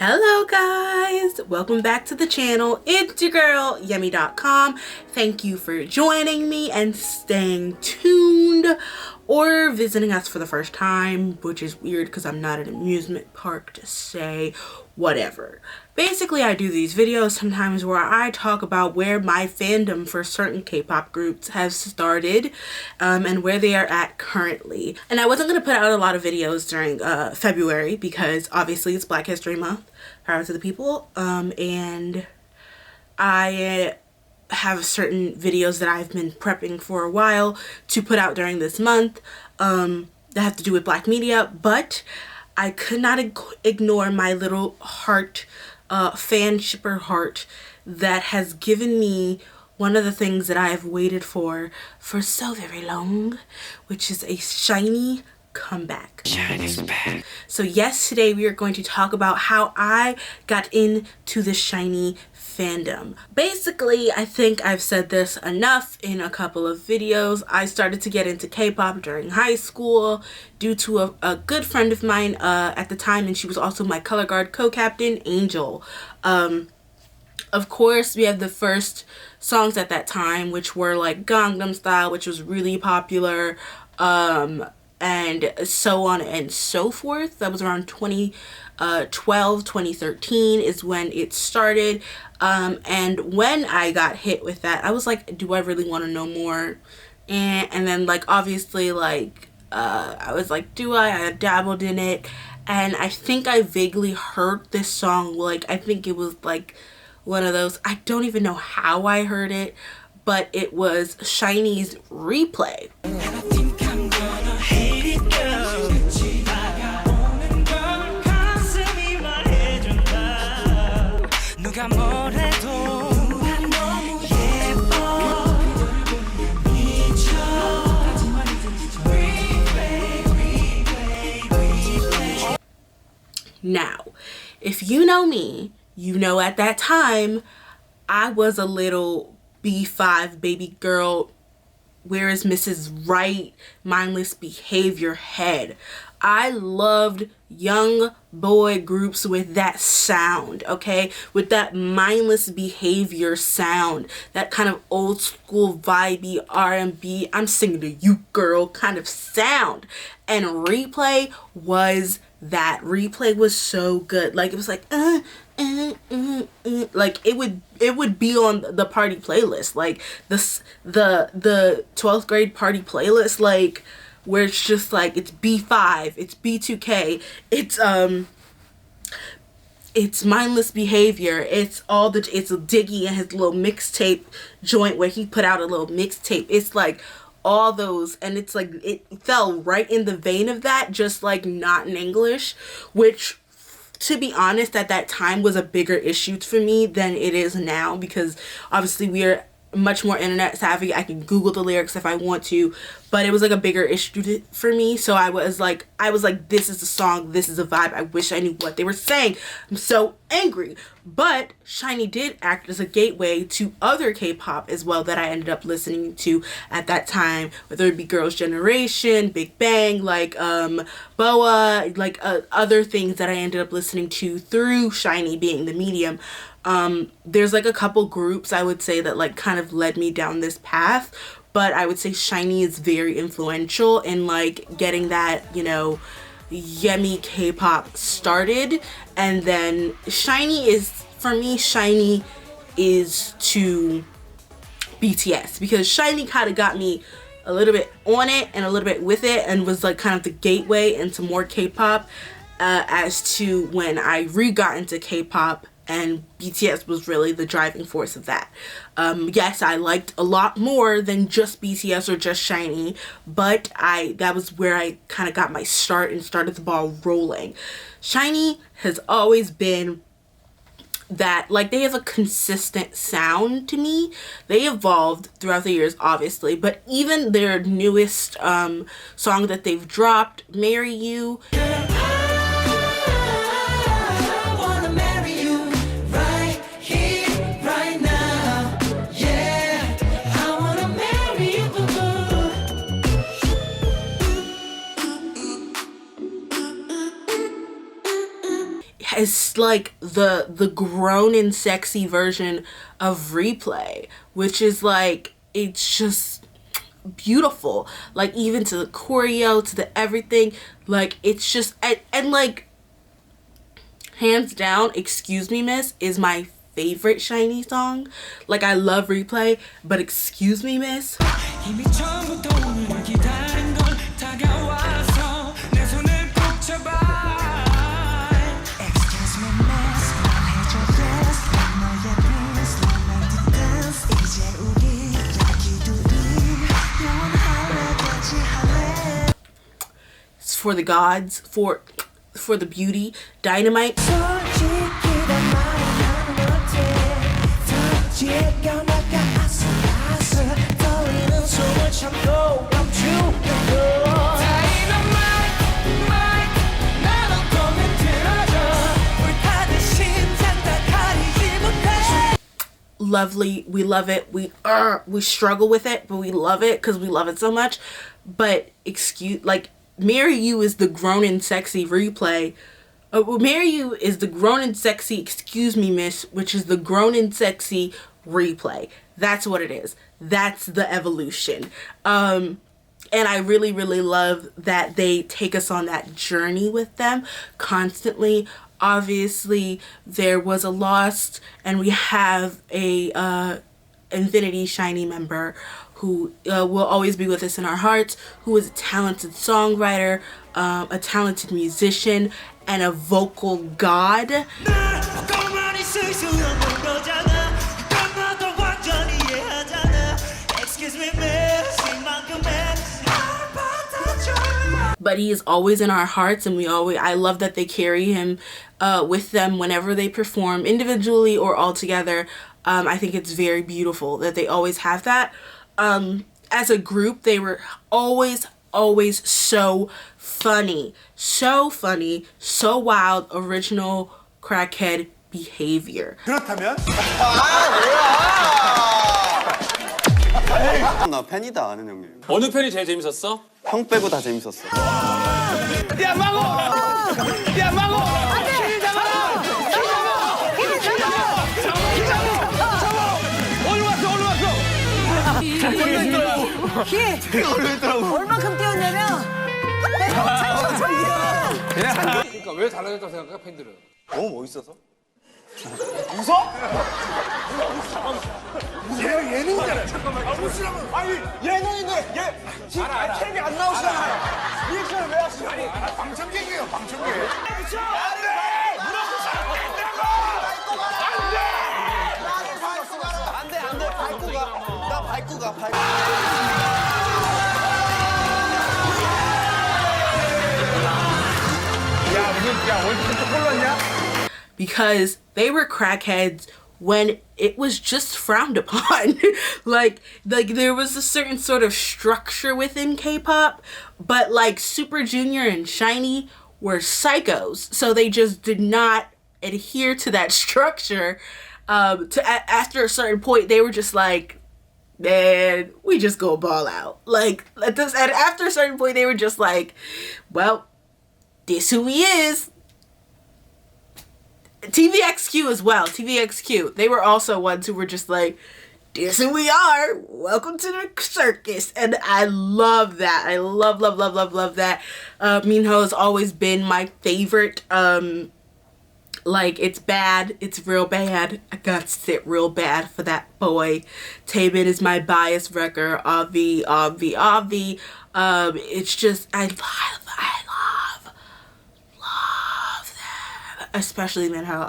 Hello guys, welcome back to the channel. It's your girl Yummy.com. Thank you for joining me and staying tuned or visiting us for the first time, which is weird because I'm not at an amusement park to say whatever. Basically, I do these videos sometimes where I talk about where my fandom for certain K-pop groups has started and where they are at currently. And I wasn't going to put out a lot of videos during February because obviously it's Black History Month, power to the people, and I have certain videos that I've been prepping for a while to put out during this month that have to do with Black media, but I could not ignore my little heart, fan shipper heart, that has given me one of the things that I have waited for so very long, which is a Shinee comeback. Shinee's back. So yes, today we are going to talk about how I got into the Shinee fandom. Basically, I think I've said this enough in a couple of videos. I started to get into K-pop during high school due to a good friend of mine at the time, and she was also my color guard co-captain, Angel. Of course, we have the first songs at that time, which were like Gangnam Style, which was really popular, and so on and so forth. That was around 2012, 2013 is when it started. And when I got hit with that, I was like, do I really want to know more? And then like, obviously, like, I was like, do I dabbled in it. And I think I vaguely heard this song. Like, I think it was like one of those, I don't even know how I heard it, but it was Shinee's Replay. Now, if you know me, you know at that time, I was a little B5 baby girl, where is Mrs. Right, mindless behavior head. I loved young boy groups with that sound, okay? With that mindless behavior sound, that kind of old school vibey R&B, I'm singing to you girl kind of sound. And Replay was that. Replay was so good. Like, it was like like it would be on the party playlist, like the 12th grade party playlist, like where it's just like it's B5, it's B2K, it's mindless behavior, it's Diggy and his little mixtape joint where he put out a little mixtape. It's like all those, and it's like it fell right in the vein of that, just like not in English, which, to be honest, at that time was a bigger issue for me than it is now, because obviously we are much more internet savvy. I can Google the lyrics if I want to, but it was like a bigger issue for me. So I was like, this is the song, this is a vibe. I wish I knew what they were saying. I'm so angry. But Shinee did act as a gateway to other K-pop as well that I ended up listening to at that time, whether it be Girls' Generation, Big Bang, like BoA, like other things that I ended up listening to through Shinee being the medium. There's like a couple groups I would say that like kind of led me down this path, but I would say Shinee is very influential in like getting that, you know, yummy K-pop started. And then Shinee is, for me, Shinee is to BTS, because Shinee kind of got me a little bit on it and a little bit with it, and was like kind of the gateway into more K-pop, as to when I got into K-pop, and BTS was really the driving force of that. Yes, I liked a lot more than just BTS or just Shinee, but that was where I kind of got my start and started the ball rolling. Shinee has always been that, like, they have a consistent sound to me. They evolved throughout the years, obviously, but even their newest song that they've dropped, Marry You, is like the grown and sexy version of Replay, which is like, it's just beautiful. Like, even to the choreo, to the everything, like, it's just, and like, hands down, Excuse Me Miss is my favorite Shinee song. Like, I love Replay, but Excuse Me Miss, it's for the gods, for the beauty. Dynamite, lovely. We love it. We struggle with it, but we love it because we love it so much. But Marry You is the grown and sexy Replay. Marry You is the grown and sexy Excuse Me Miss, which is the grown and sexy Replay. That's what it is. That's the evolution. And I really, really love that they take us on that journey with them constantly. Obviously, there was a lost, and we have a Infinity Shinee member who will always be with us in our hearts, who is a talented songwriter, a talented musician, and a vocal god. But he is always in our hearts, and I love that they carry him with them whenever they perform, individually or all together. I think it's very beautiful that they always have that. As a group, they were always so funny, so wild, original crackhead behavior. 그렇다면? 나 팬이다, 아는 형님. 어느 편이 제일 재밌었어? 형 빼고 다 재밌었어. 야, 망고! 야, 망고! 안돼! 잡아! 얼마큼 뛰었냐면 그러니까 왜 달라졌다고 생각해, 팬들은? 너무 멋있어서? 웃어? 예능이잖아. 잠깐만. 웃으라면. 아니, 예능인데, 지금 텔레비 안 나오시잖아요. 리액션을 왜 하시죠? 아니, 방청객이에요, 방청객. 안 돼! 물어보시면 안 된다고! 안 돼! 안 돼, 밟고 가. 나 밟고 가, 밟고. 야, 어디서 또 골랐냐? Because they were crackheads when it was just frowned upon. like there was a certain sort of structure within K-pop, but like Super Junior and Shinee were psychos, so they just did not adhere to that structure. After a certain point, they were just like, man, we just go ball out. Like, and after a certain point, they were just like, well, this who he is. TVXQ as well. TVXQ. They were also ones who were just like, this who we are. Welcome to the circus. And I love that. I love that. Minho has always been my favorite. Like, it's bad. It's real bad. I got to sit real bad for that boy. Taemin is my bias wrecker. Avi. It's just, I love them. Especially Minho.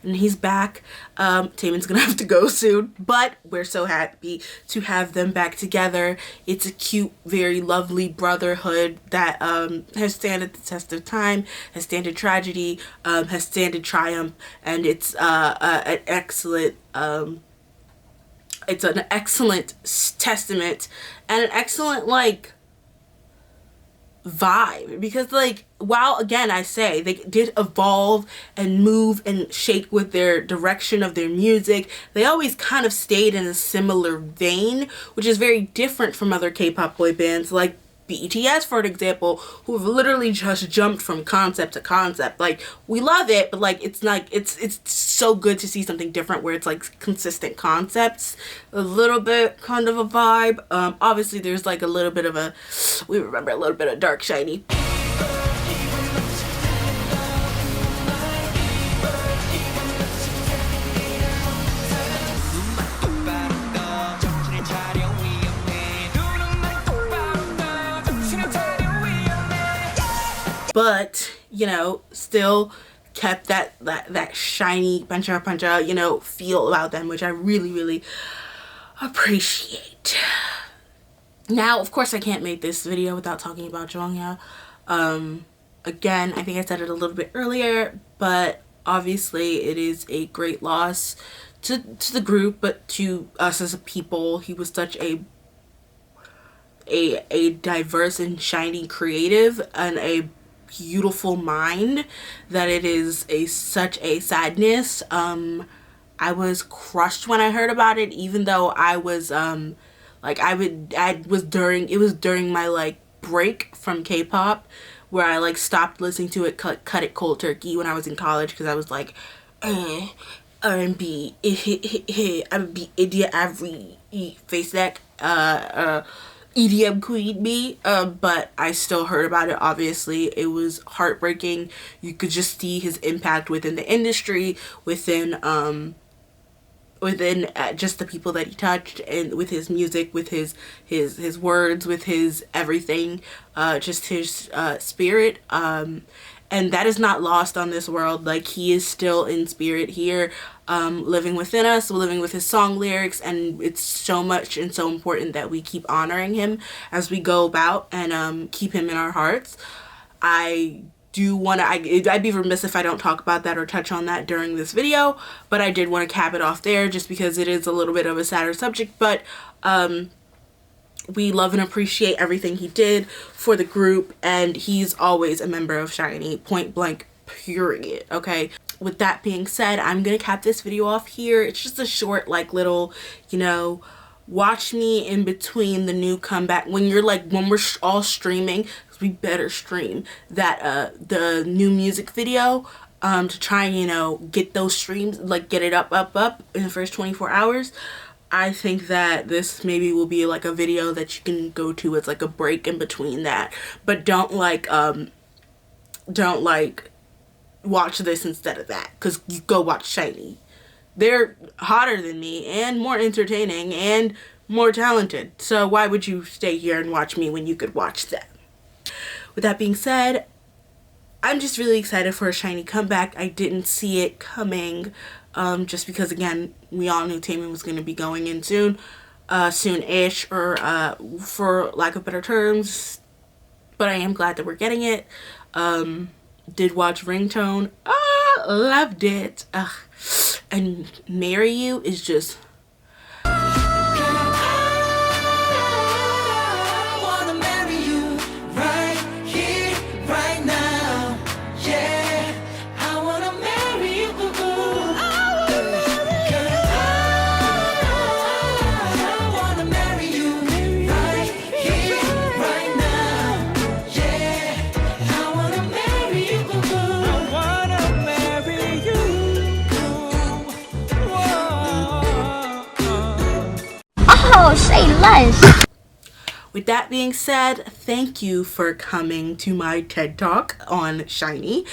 And he's back. Taemin's gonna have to go soon, but we're so happy to have them back together. It's a cute, very lovely brotherhood that has stand the test of time, has standed tragedy, has standed triumph, and it's an excellent testament and an excellent vibe, because while again I say they did evolve and move and shake with their direction of their music, they always kind of stayed in a similar vein, which is very different from other K-pop boy bands like BTS, for an example, who have literally just jumped from concept to concept. Like, we love it, but like it's so good to see something different where it's like consistent concepts, a little bit kind of a vibe. Obviously there's like a little bit of we remember a little bit of dark Shinee. But, you know, still kept that shiny puncha, you know, feel about them, which I really, really appreciate. Now, of course, I can't make this video without talking about Jonghyun. Again, I think I said it a little bit earlier, but obviously it is a great loss to the group, but to us as a people. He was such a diverse and shiny creative and a beautiful mind that it is such a sadness. I was crushed when I heard about it, even though I was like it was during my like break from K-pop, where I like stopped listening to it, cut it cold turkey when I was in college, because I was like R&B I would be idiot every face that EDM queen me, but I still heard about it. Obviously it was heartbreaking. You could just see his impact within the industry, within just the people that he touched, and with his music, with his words, with his everything, just his spirit, and that is not lost on this world. Like, he is still in spirit here, living within us, living with his song lyrics, and it's so much and so important that we keep honoring him as we go about, and keep him in our hearts. I do want to, I'd be remiss if I don't talk about that or touch on that during this video, but I did want to cap it off there just because it is a little bit of a sadder subject. But we love and appreciate everything he did for the group, and he's always a member of Shinee, point blank, period. Okay, with that being said, I'm gonna cap this video off here. It's just a short, like, little, you know, watch me in between the new comeback, when you're like, when we're all streaming, because we better stream that the new music video, to try and, you know, get those streams, like get it up in the first 24 hours. I think that this maybe will be like a video that you can go to. It's like a break in between that, but don't like watch this instead of that, because you go watch Shinee. They're hotter than me and more entertaining and more talented, so why would you stay here and watch me when you could watch them? With that being said, I'm just really excited for a Shinee comeback. I didn't see it coming, just because, again, we all knew Taemin was going to be going in soon, soon-ish, or for lack of better terms, but I am glad that we're getting it. Did watch Ringtone, loved it. And Marry You is just, say less. with that being said, thank you for coming to my TED Talk on Shinee.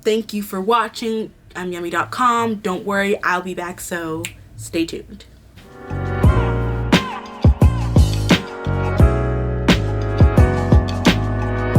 Thank you for watching. I'm yummy.com. Don't worry, I'll be back, so stay tuned.